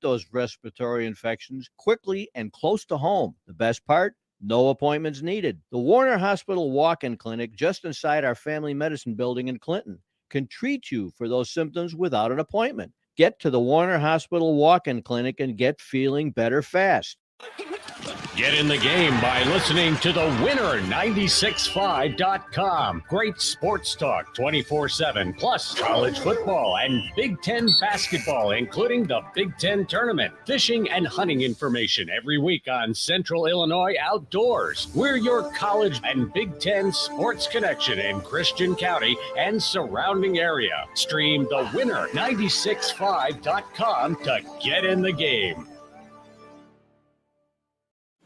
those respiratory infections quickly and close to home. The best part? No appointments needed. The Warner Hospital Walk-in Clinic, just inside our family medicine building in Clinton, can treat you for those symptoms without an appointment. Get to the Warner Hospital Walk-in Clinic and get feeling better fast. Get in the game by listening to the winner965.com. Great sports talk 24/7, plus college football and Big Ten basketball, including the Big Ten tournament, fishing and hunting information every week on Central Illinois Outdoors. We're your college and Big Ten sports connection in Christian County and surrounding area. Stream the winner965.com to get in the game.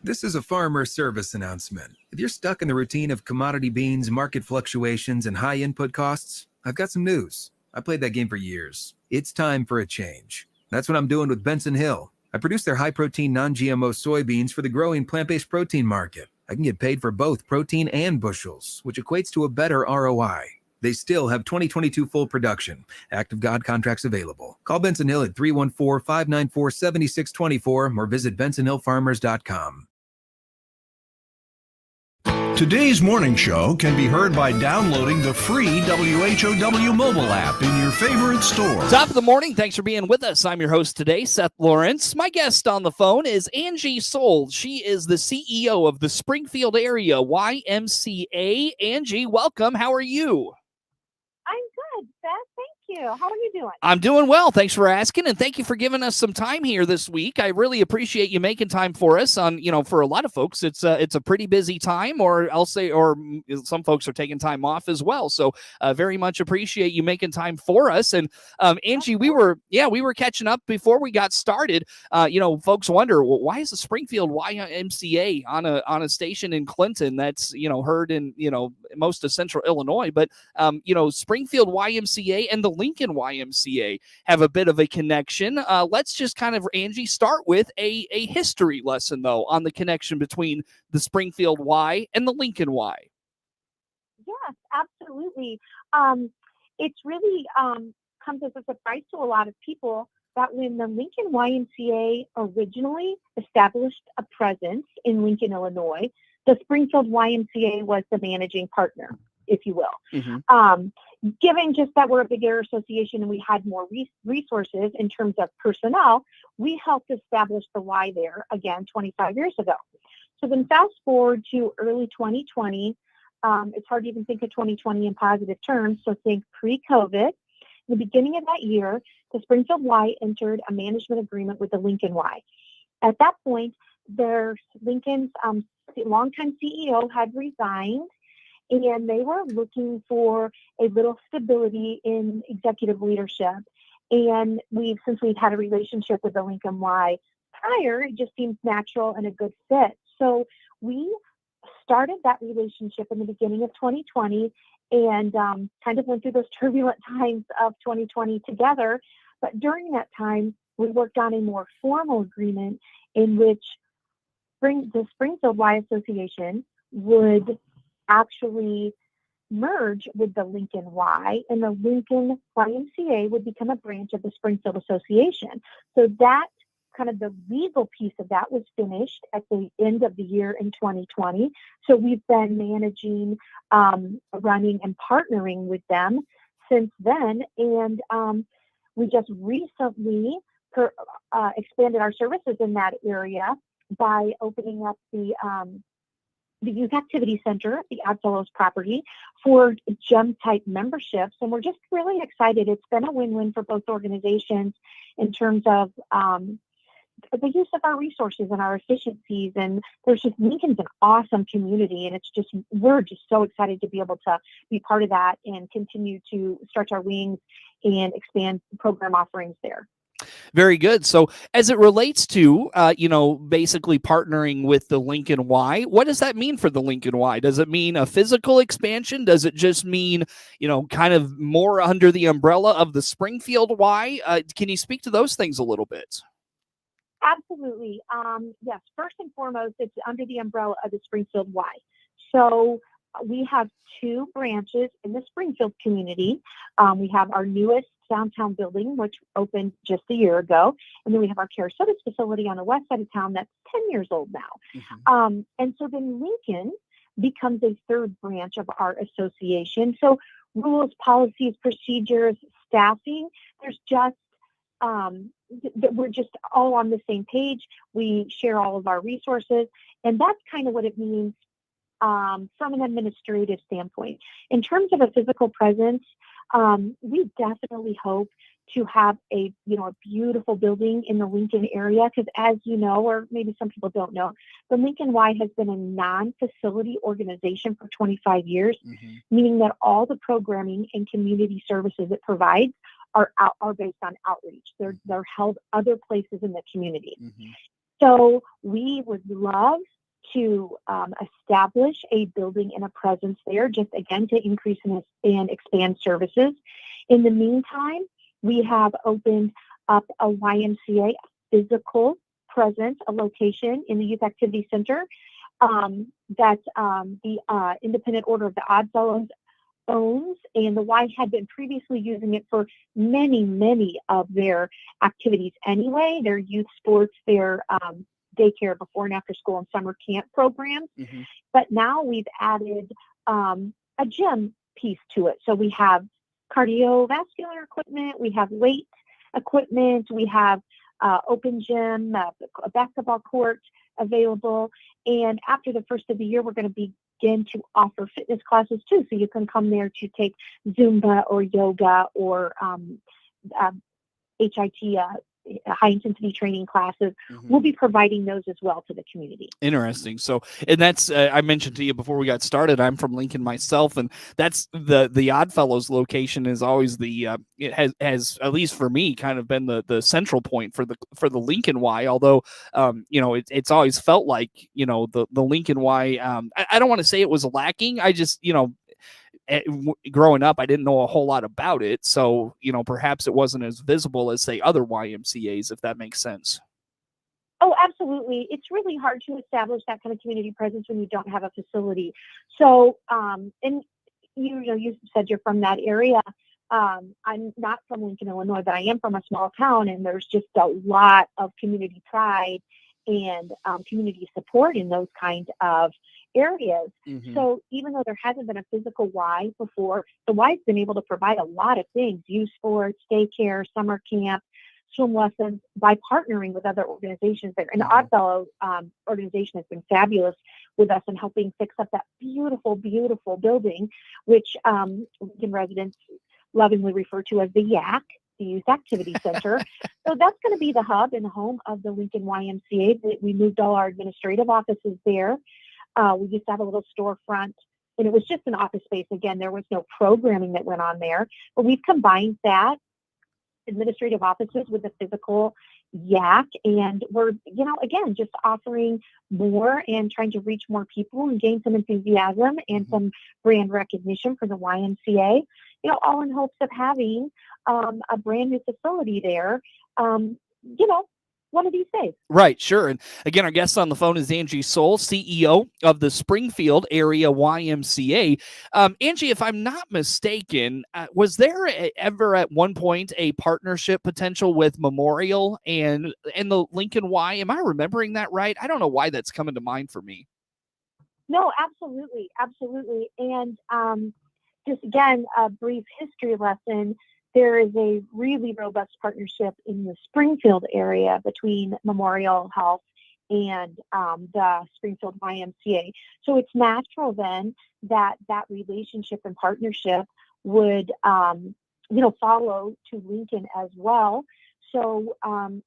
This is a farmer service announcement. If you're stuck in the routine of commodity beans, market fluctuations, and high input costs, I've got some news. I played that game for years. It's time for a change. That's what I'm doing with Benson Hill. I produce their high-protein, non-GMO soybeans for the growing plant-based protein market. I can get paid for both protein and bushels, which equates to a better ROI. They still have 2022 full production. Active God contracts available. Call Benson Hill at 314-594-7624 or visit bensonhillfarmers.com. Today's morning show can be heard by downloading the free WHOW mobile app in your favorite store. Top of the morning. Thanks for being with us. I'm your host today, Seth Lawrence. My guest on the phone is Angie Sowle. She is the CEO of the Springfield area YMCA. Angie, welcome. How are you? I'm good, Seth. Thank you. How are you doing? I'm doing well. Thanks for asking, and thank you for giving us some time here this week. I really appreciate you making time for us. For a lot of folks, it's a pretty busy time, or I'll say, or some folks are taking time off as well. So very much appreciate you making time for us. And Angie, we were catching up before we got started. Folks wonder, well, why is the Springfield YMCA on a station in Clinton that's heard in most of Central Illinois, but Springfield YMCA and the Lincoln YMCA have a bit of a connection. Let's just kind of, Angie, start with a history lesson, though, on the connection between the Springfield Y and the Lincoln Y. Yes, absolutely. It's really comes as a surprise to a lot of people that when the Lincoln YMCA originally established a presence in Lincoln, Illinois, the Springfield YMCA was the managing partner, if you will. Mm-hmm. Given just that we're a big area association and we had more resources in terms of personnel, we helped establish the Y there again 25 years ago. So then fast forward to early 2020, it's hard to even think of 2020 in positive terms, so think pre-COVID. In the beginning of that year, the Springfield Y entered a management agreement with the Lincoln Y. At that point, Lincoln's longtime CEO had resigned, and they were looking for a little stability in executive leadership. And since we've had a relationship with the Lincoln Y prior, it just seems natural and a good fit. So we started that relationship in the beginning of 2020 and kind of went through those turbulent times of 2020 together. But during that time, we worked on a more formal agreement in which the Springfield Y Association would actually merge with the Lincoln Y, and the Lincoln YMCA would become a branch of the Springfield Association. So that kind of the legal piece of that was finished at the end of the year in 2020. So we've been managing, running, and partnering with them since then. And we just recently expanded our services in that area by opening up the Youth Activity Center at the Oddfellows property for GEM-type memberships. And we're just really excited. It's been a win-win for both organizations in terms of the use of our resources and our efficiencies. And Lincoln's an awesome community. And we're just so excited to be able to be part of that and continue to stretch our wings and expand program offerings there. Very good. So as it relates to, basically partnering with the Lincoln Y, what does that mean for the Lincoln Y? Does it mean a physical expansion? Does it just mean, kind of more under the umbrella of the Springfield Y? Can you speak to those things a little bit? Absolutely. Yes. First and foremost, it's under the umbrella of the Springfield Y. So we have two branches in the Springfield community. We have our newest downtown building, which opened just a year ago. And then we have our Carasotas facility on the west side of town that's 10 years old now. And so then Lincoln becomes a third branch of our association. So rules, policies, procedures, staffing, there's just, we're just all on the same page. We share all of our resources. And that's kind of what it means from an administrative standpoint. In terms of a physical presence, we definitely hope to have a beautiful building in the Lincoln area, because as you know, or maybe some people don't know, the Lincoln Y has been a non-facility organization for 25 years, meaning that all the programming and community services it provides are based on outreach. They're held other places in the community. So we would love to establish a building and a presence there, just again to increase and expand services. In the meantime, we have opened up a YMCA physical presence, a location in the Youth Activity Center that the Independent Order of the Oddfellows owns, and the Y had been previously using it for many of their activities anyway, their youth sports, their daycare, before and after school and summer camp programs. But now we've added a gym piece to it. So we have cardiovascular equipment, we have weight equipment, we have open gym, a basketball court available. And after the first of the year, we're going to begin to offer fitness classes too. So you can come there to take Zumba or yoga or HIT, high intensity training classes. We'll be providing those as well to the community. Interesting. So, and that's, I mentioned to you before we got started, I'm from Lincoln myself, and that's the Oddfellows location is always it has, at least for me, kind of been the central point for the Lincoln Y, although, it's always felt like, the Lincoln Y, I don't want to say it was lacking. I just, growing up, I didn't know a whole lot about it. So, perhaps it wasn't as visible as, say, other YMCAs, if that makes sense. Oh, absolutely. It's really hard to establish that kind of community presence when you don't have a facility. So, and you said you're from that area. I'm not from Lincoln, Illinois, but I am from a small town, and there's just a lot of community pride and community support in those kind of areas. So even though there hasn't been a physical Y before, the Y's been able to provide a lot of things: youth sports, daycare, summer camp, swim lessons, by partnering with other organizations there. And the Oddfellow organization has been fabulous with us in helping fix up that beautiful building, which Lincoln residents lovingly refer to as the YAC, the Youth Activity Center. So that's going to be the hub and home of the Lincoln YMCA. We moved all our administrative offices there. We used to have a little storefront, and it was just an office space. Again, there was no programming that went on there, but we've combined that administrative offices with the physical YAC, and we're, again, just offering more and trying to reach more people and gain some enthusiasm and some brand recognition for the YMCA, all in hopes of having a brand new facility there, one of these days. Right, sure. And again, our guest on the phone is Angie Sowle, CEO of the Springfield Area YMCA. Angie, if I'm not mistaken, was there ever at one point a partnership potential with Memorial and the Lincoln Y? Am I remembering that right? I don't know why that's coming to mind for me. No, absolutely. And just again, a brief history lesson. There is a really robust partnership in the Springfield area between Memorial Health and the Springfield YMCA. So it's natural then that relationship and partnership would, follow to Lincoln as well. So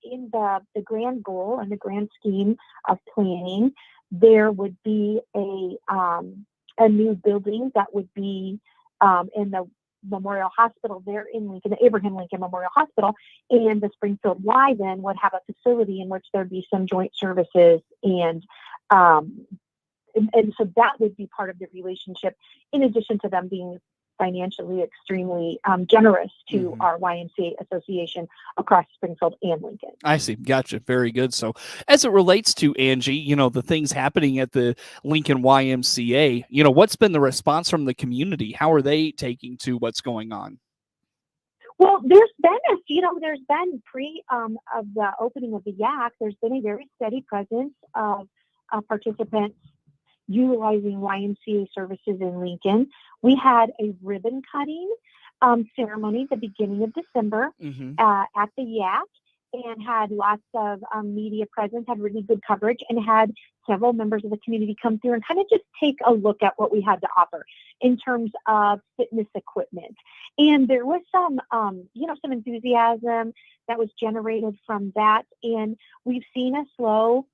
in the grand goal and the grand scheme of planning, there would be a new building that would be in the Memorial Hospital there in Lincoln, the Abraham Lincoln Memorial Hospital, and the Springfield Y then would have a facility in which there'd be some joint services, and so that would be part of the relationship, in addition to them being financially extremely generous to our YMCA association across Springfield and Lincoln. I see. Gotcha. Very good. So as it relates to Angie, the things happening at the Lincoln YMCA, what's been the response from the community? How are they taking to what's going on? Well, there's been of the opening of the YAC, there's been a very steady presence of participants utilizing YMCA services in Lincoln. We had a ribbon cutting ceremony at the beginning of December at the YAC, and had lots of media presence, had really good coverage, and had several members of the community come through and kind of just take a look at what we had to offer in terms of fitness equipment. And there was some enthusiasm that was generated from that. And we've seen a slow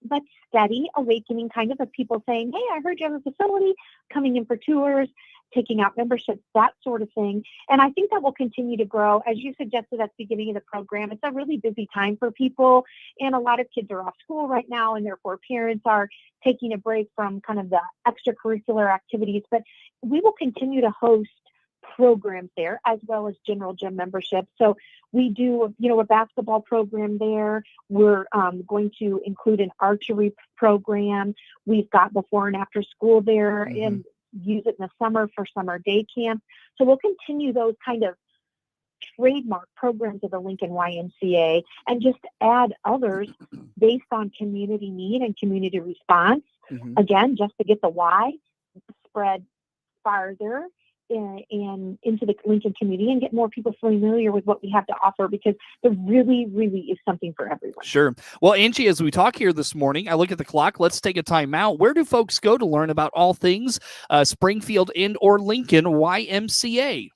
but steady awakening kind of people saying, hey, I heard you have a facility, coming in for tours, taking out memberships, that sort of thing. And I think that will continue to grow. As you suggested at the beginning of the program, it's a really busy time for people. And a lot of kids are off school right now, and therefore parents are taking a break from kind of the extracurricular activities. But we will continue to host programs there as well as general gym memberships. So we do, a basketball program there. We're going to include an archery program. We've got before and after school there, and use it in the summer for summer day camp. So we'll continue those kind of trademark programs of the Lincoln YMCA and just add others based on community need and community response. Again, just to get the why spread farther into the Lincoln community and get more people familiar with what we have to offer, because there really, really is something for everyone. Sure. Well, Angie, as we talk here this morning, I look at the clock. Let's take a time out. Where do folks go to learn about all things Springfield and or Lincoln YMCA?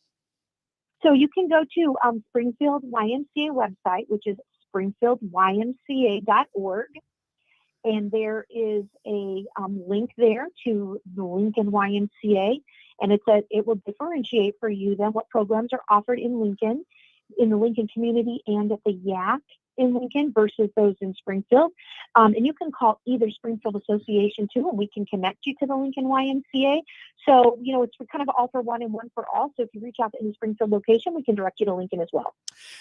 So you can go to Springfield YMCA website, which is springfieldymca.org. And there is a link there to the Lincoln YMCA. And it will differentiate for you then what programs are offered in Lincoln, in the Lincoln community, and at the YAC in Lincoln versus those in Springfield. And you can call either Springfield Association too, and we can connect you to the Lincoln YMCA. So, it's kind of all for one and one for all. So if you reach out to any Springfield location, we can direct you to Lincoln as well.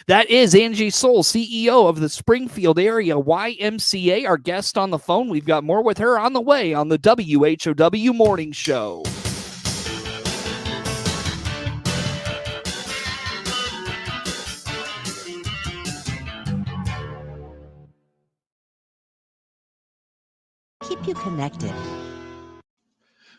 That is Angie Sowle, CEO of the Springfield area YMCA, our guest on the phone. We've got more with her on the way on the WHOW Morning Show. Keep you connected.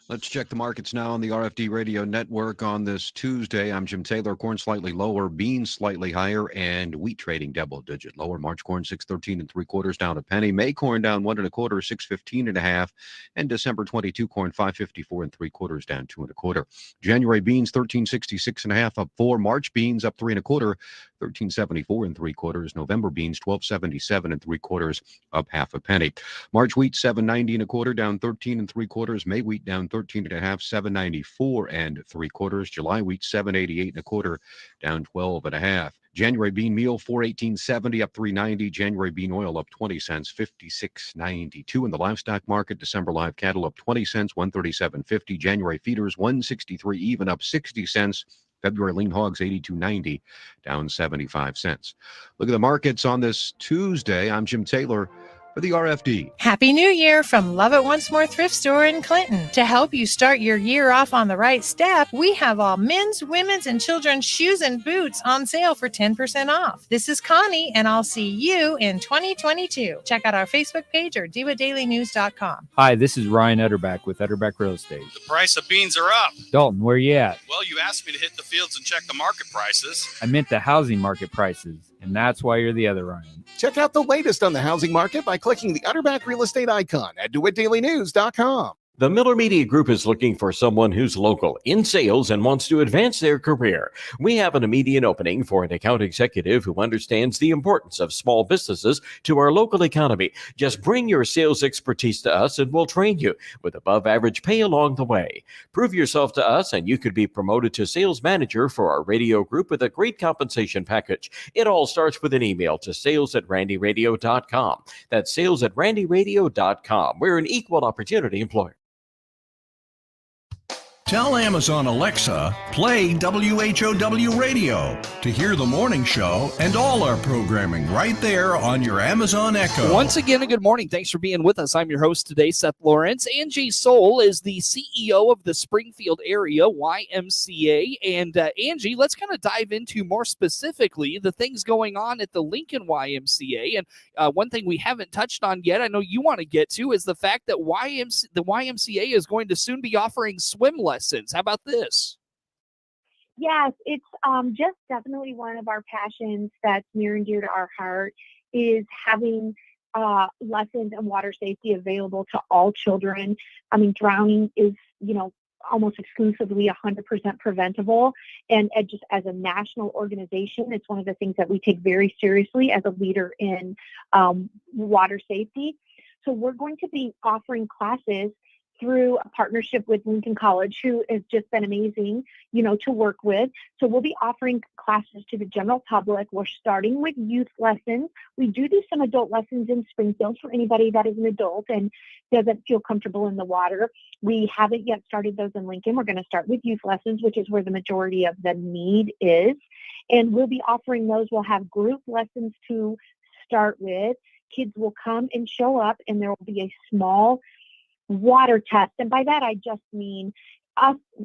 Let's check the markets now on the RFD Radio Network on this Tuesday. I'm Jim Taylor. Corn slightly lower, beans slightly higher, and wheat trading double-digit lower. March corn 6.13 3/4 down a penny. May corn down 1 1/4, 6.15 1/2, and December 22 corn 5.54 3/4 down 2 1/4. January beans 13.66 1/2 up 4. March beans up 3 1/4, 13.74 3/4. November beans 12.77 3/4 up 1/2 penny. March wheat 7.90 1/4 down 13 3/4. May wheat down 13 1/2, 7.94 3/4. July wheat 7.88 1/4 down 12 1/2. January bean meal 4.1870 up 3.90. January bean oil up 20 cents, 56.92. In the livestock market, December live cattle up 20 cents, 137.50. January feeders 163 even up 60 cents. February lean hogs 82.90 down 75 cents. Look at the markets on this Tuesday. I'm Jim Taylor for the RFD. Happy New Year from Love It Once More Thrift Store in Clinton. To help you start your year off on the right step, we have all men's, women's, and children's shoes and boots on sale for 10% off. This is Connie, and I'll see you in 2022. Check out our Facebook page or doitdailynews.com. Hi, this is Ryan Utterback with Utterback Real Estate. The price of beans are up. Dalton, where you at? Well, you asked me to hit the fields and check the market prices. I meant the housing market prices, and that's why you're the other Ryan. Check out the latest on the housing market by clicking the Utterback Real Estate icon at doitdailynews.com. The Miller Media Group is looking for someone who's local in sales and wants to advance their career. We have an immediate opening for an account executive who understands the importance of small businesses to our local economy. Just bring your sales expertise to us and we'll train you with above average pay along the way. Prove yourself to us and you could be promoted to sales manager for our radio group with a great compensation package. It all starts with an email to sales@randyradio.com. That's sales@randyradio.com. We're an equal opportunity employer. Tell Amazon Alexa, play WHOW Radio to hear the morning show and all our programming right there on your Amazon Echo. Once again, a good morning. Thanks for being with us. I'm your host today, Seth Lawrence. Angie Sowle is the CEO of the Springfield area YMCA. And Angie, let's kind of dive into more specifically the things going on at the Lincoln YMCA. And one thing we haven't touched on yet, I know you want to get to, is the fact that the YMCA is going to soon be offering swim lessons. How about this? Yes, it's just definitely one of our passions that's near and dear to our heart is having lessons and water safety available to all children. I mean, drowning is, almost exclusively 100% preventable. And just as a national organization, it's one of the things that we take very seriously as a leader in water safety. So we're going to be offering classes through a partnership with Lincoln College, who has just been amazing, to work with. So we'll be offering classes to the general public. We're starting with youth lessons. We do some adult lessons in Springfield for anybody that is an adult and doesn't feel comfortable in the water. We haven't yet started those in Lincoln. We're going to start with youth lessons, which is where the majority of the need is. And we'll be offering those. We'll have group lessons to start with. Kids will come and show up, and there will be a small water test. And by that, I just mean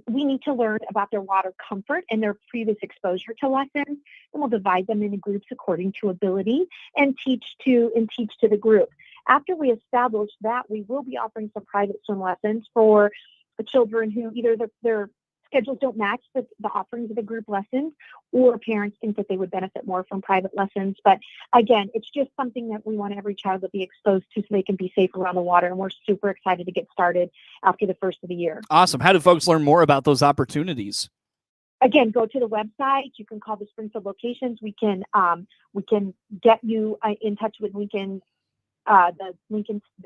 we need to learn about their water comfort and their previous exposure to lessons. And we'll divide them into groups according to ability and teach to the group. After we establish that, we will be offering some private swim lessons for the children who either their schedules don't match the offerings of the group lessons, or parents think that they would benefit more from private lessons. But again, it's just something that we want every child to be exposed to so they can be safe around the water. And we're super excited to get started after the first of the year. Awesome. How do folks learn more about those opportunities? Again, go to the website. You can call the Springfield locations. We can get you in touch with Lincoln, the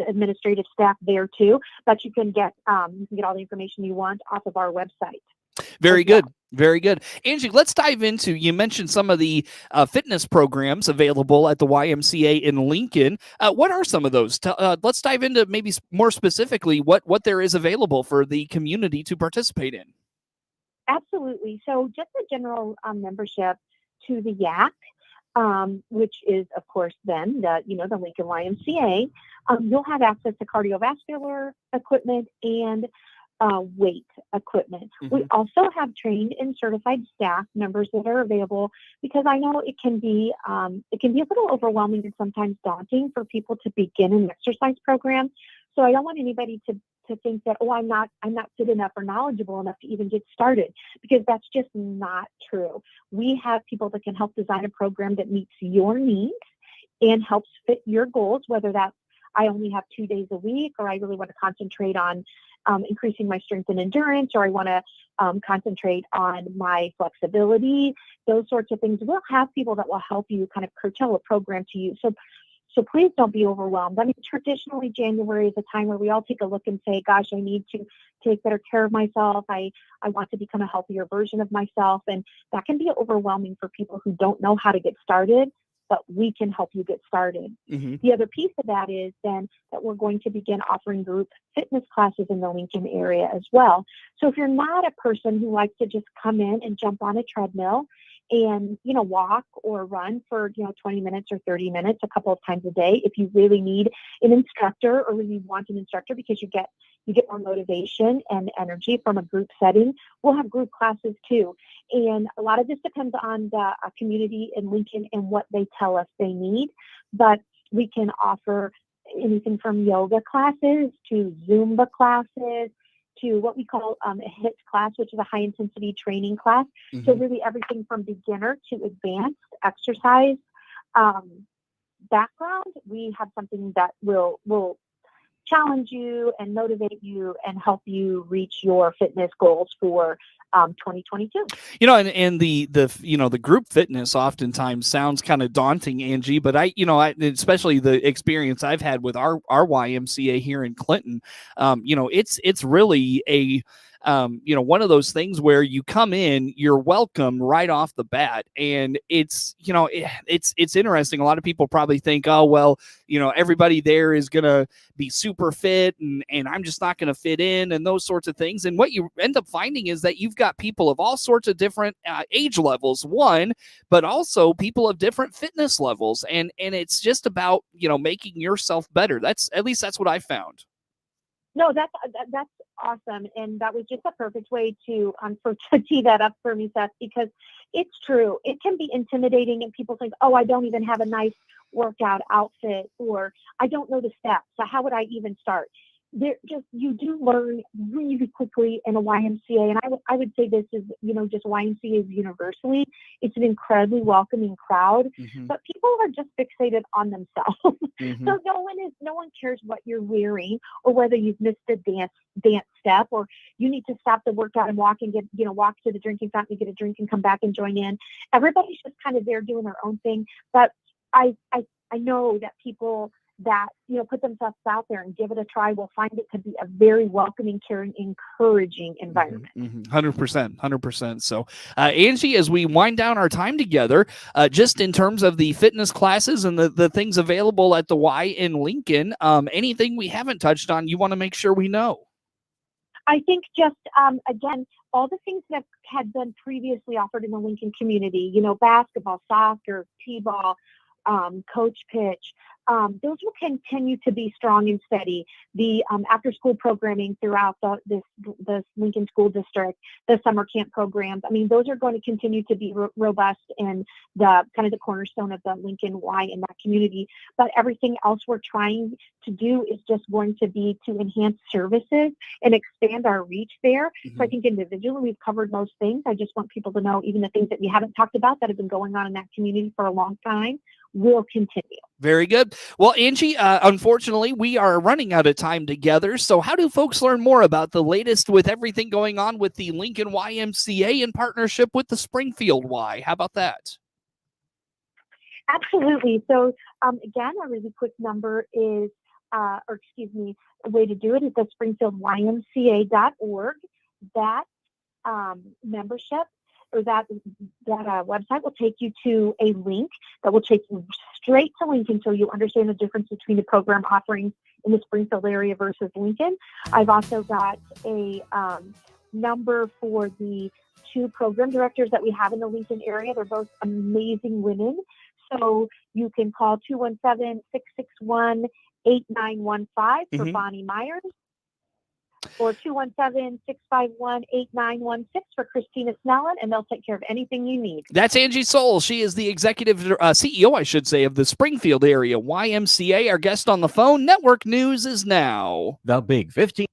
administrative staff there too. But you can get all the information you want off of our website. Very good. Very good. Angie, let's dive into, you mentioned some of the fitness programs available at the YMCA in Lincoln. What are some of those? Let's dive into maybe more specifically what there is available for the community to participate in. Absolutely. So just a general membership to the YAC, which is, of course, then the Lincoln YMCA, you'll have access to cardiovascular equipment and weight equipment. Mm-hmm. We also have trained and certified staff members that are available, because I know it can be a little overwhelming and sometimes daunting for people to begin an exercise program. So I don't want anybody to think that, I'm not fit enough or knowledgeable enough to even get started, because that's just not true. We have people that can help design a program that meets your needs and helps fit your goals, whether that's I only have 2 days a week, or I really want to concentrate on increasing my strength and endurance, or I want to concentrate on my flexibility, those sorts of things. We'll have people that will help you kind of curtail a program to you. So please don't be overwhelmed. I mean, traditionally, January is a time where we all take a look and say, gosh, I need to take better care of myself. I want to become a healthier version of myself. And that can be overwhelming for people who don't know how to get started, but we can help you get started. Mm-hmm. The other piece of that is then that we're going to begin offering group fitness classes in the Lincoln area as well. So if you're not a person who likes to just come in and jump on a treadmill and, walk or run for, 20 minutes or 30 minutes a couple of times a day, if you really need an instructor or really want an instructor because you get more motivation and energy from a group setting, we'll have group classes too. And a lot of this depends on the community in Lincoln and what they tell us they need, but we can offer anything from yoga classes to Zumba classes to what we call a HIIT class, which is a high intensity training class. Mm-hmm. So really everything from beginner to advanced exercise background. We have something that will challenge you and motivate you and help you reach your fitness goals for 2022. And the group fitness oftentimes sounds kind of daunting, Angie, but I especially the experience I've had with our YMCA here in Clinton, it's really one of those things where you come in, you're welcome right off the bat. And it's interesting. A lot of people probably think, oh, well, everybody there is going to be super fit and I'm just not going to fit in and those sorts of things. And what you end up finding is that you've got people of all sorts of different age levels, one, but also people of different fitness levels. And it's just about, making yourself better. That's what I found. No, that's awesome. And that was just a perfect way to tee that up for me, Seth, because it's true. It can be intimidating and people think, oh, I don't even have a nice workout outfit, or I don't know the steps. So how would I even start? You do learn really quickly in a YMCA. And I would say this is, just YMCAs universally. It's an incredibly welcoming crowd, but people are just fixated on themselves. So no one cares what you're wearing or whether you've missed a dance step, or you need to stop the workout and walk and walk to the drinking fountain and get a drink and come back and join in. Everybody's just kind of there doing their own thing. But I know that people that put themselves out there and give it a try will find it to be a very welcoming, caring, encouraging environment. 100%. So Angie, as we wind down our time together, just in terms of the fitness classes and the things available at the Y in Lincoln, anything we haven't touched on you want to make sure we know? I think just again, all the things that had been previously offered in the Lincoln community, basketball, soccer, t-ball, coach pitch, those will continue to be strong and steady. The after-school programming throughout the Lincoln School District, the summer camp programs, those are going to continue to be robust and the kind of the cornerstone of the Lincoln Y in that community. But everything else we're trying to do is just going to be to enhance services and expand our reach there. So I think individually we've covered most things. I just want people to know even the things that we haven't talked about that have been going on in that community for a long time will continue. Very good. Well, Angie, unfortunately, we are running out of time together. So how do folks learn more about the latest with everything going on with the Lincoln YMCA in partnership with the Springfield Y? How about that? Absolutely. So again, a really quick number is, a way to do it is the SpringfieldYMCA.org. That membership or that website will take you to a link that will take you straight to Lincoln, so you understand the difference between the program offerings in the Springfield area versus Lincoln. I've also got a number for the two program directors that we have in the Lincoln area. They're both amazing women. So you can call 217-661-8915 for Bonnie Myers, or 217-651-8916 for Christina Snellen, and they'll take care of anything you need. That's Angie Sowle. She is the executive CEO, I should say, of the Springfield area YMCA. Our guest on the phone. Network News is now. The Big 15.